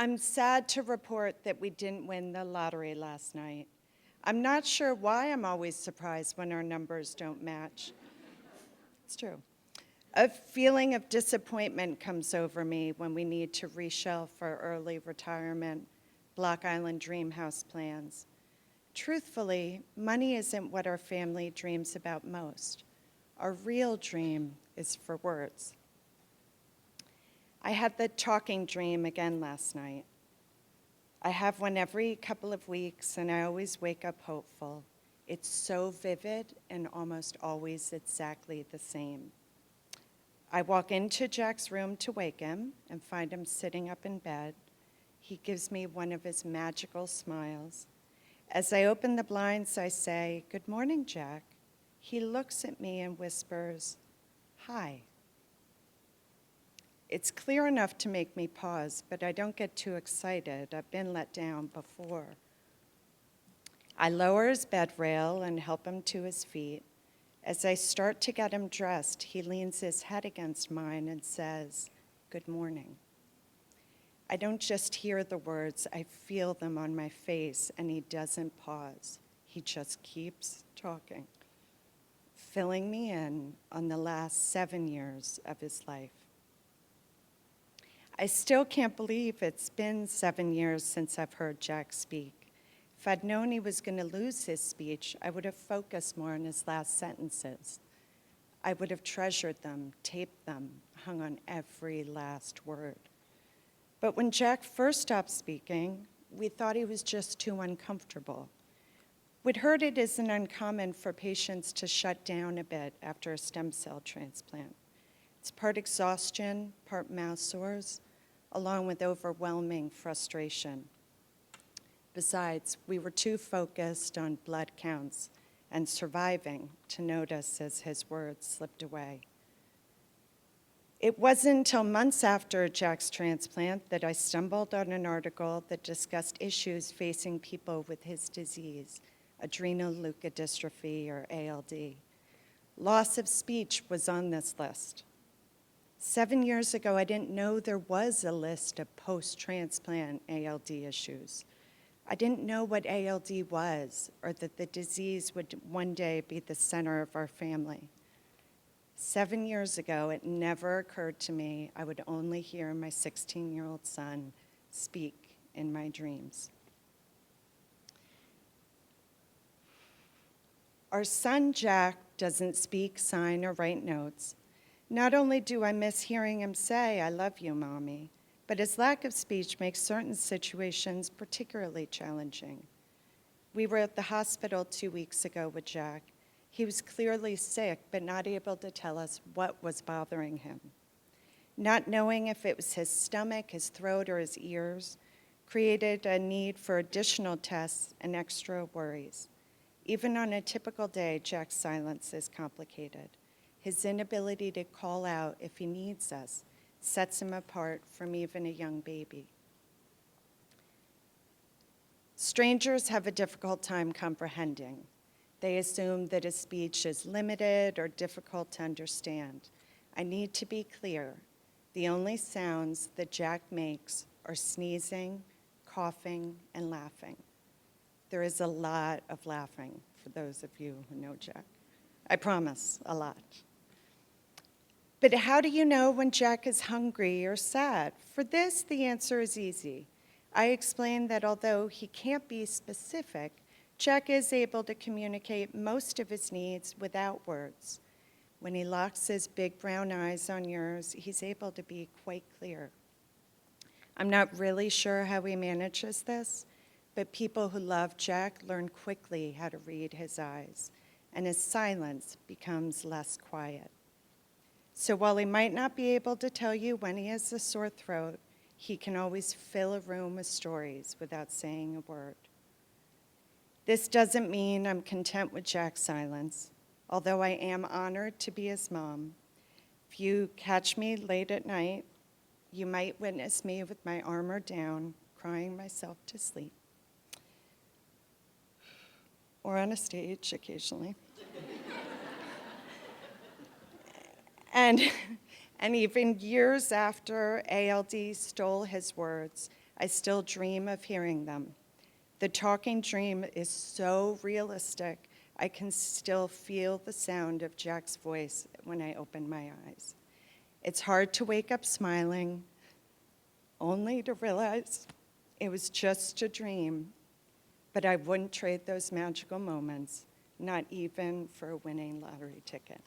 I'm sad to report that we didn't win the lottery last night. I'm not sure why I'm always surprised when our numbers don't match. It's true. A feeling of disappointment comes over me when we need to reshelve our early retirement, Block Island dream house plans. Truthfully, money isn't what our family dreams about most. Our real dream is for words. I had the talking dream again last night. I have one every couple of weeks, and I always wake up hopeful. It's so vivid and almost always exactly the same. I walk into Jack's room to wake him and find him sitting up in bed. He gives me one of his magical smiles. As I open the blinds, I say, "Good morning, Jack." He looks at me and whispers, "Hi." It's clear enough to make me pause, but I don't get too excited. I've been let down before. I lower his bed rail and help him to his feet. As I start to get him dressed, he leans his head against mine and says, "Good morning." I don't just hear the words, I feel them on my face, and he doesn't pause. He just keeps talking, filling me in on the last 7 years of his life. I still can't believe it's been 7 years since I've heard Jack speak. If I'd known he was going to lose his speech, I would have focused more on his last sentences. I would have treasured them, taped them, hung on every last word. But when Jack first stopped speaking, we thought he was just too uncomfortable. We'd heard it isn't uncommon for patients to shut down a bit after a stem cell transplant. It's part exhaustion, part mouth sores, along with overwhelming frustration. Besides, we were too focused on blood counts and surviving to notice as his words slipped away. It wasn't until months after Jack's transplant that I stumbled on an article that discussed issues facing people with his disease, adrenoleukodystrophy, or ALD. Loss of speech was on this list. 7 years ago, I didn't know there was a list of post-transplant ALD issues. I didn't know what ALD was, or that the disease would one day be the center of our family. 7 years ago, it never occurred to me I would only hear my 16-year-old son speak in my dreams. Our son, Jack, doesn't speak, sign, or write notes. Not only do I miss hearing him say, "I love you, Mommy," but his lack of speech makes certain situations particularly challenging. We were at the hospital 2 weeks ago with Jack. He was clearly sick, but not able to tell us what was bothering him. Not knowing if it was his stomach, his throat, or his ears created a need for additional tests and extra worries. Even on a typical day, Jack's silence is complicated. His inability to call out if he needs us sets him apart from even a young baby. Strangers have a difficult time comprehending. They assume that his speech is limited or difficult to understand. I need to be clear. The only sounds that Jack makes are sneezing, coughing, and laughing. There is a lot of laughing for those of you who know Jack. I promise, a lot. But how do you know when Jack is hungry or sad? For this, the answer is easy. I explained that although he can't be specific, Jack is able to communicate most of his needs without words. When he locks his big brown eyes on yours, he's able to be quite clear. I'm not really sure how he manages this, but people who love Jack learn quickly how to read his eyes, and his silence becomes less quiet. So while he might not be able to tell you when he has a sore throat, he can always fill a room with stories without saying a word. This doesn't mean I'm content with Jack's silence, although I am honored to be his mom. If you catch me late at night, you might witness me with my armor down, crying myself to sleep. Or on a stage occasionally. And even years after ALD stole his words, I still dream of hearing them. The talking dream is so realistic, I can still feel the sound of Jack's voice when I open my eyes. It's hard to wake up smiling, only to realize it was just a dream, but I wouldn't trade those magical moments, not even for a winning lottery ticket.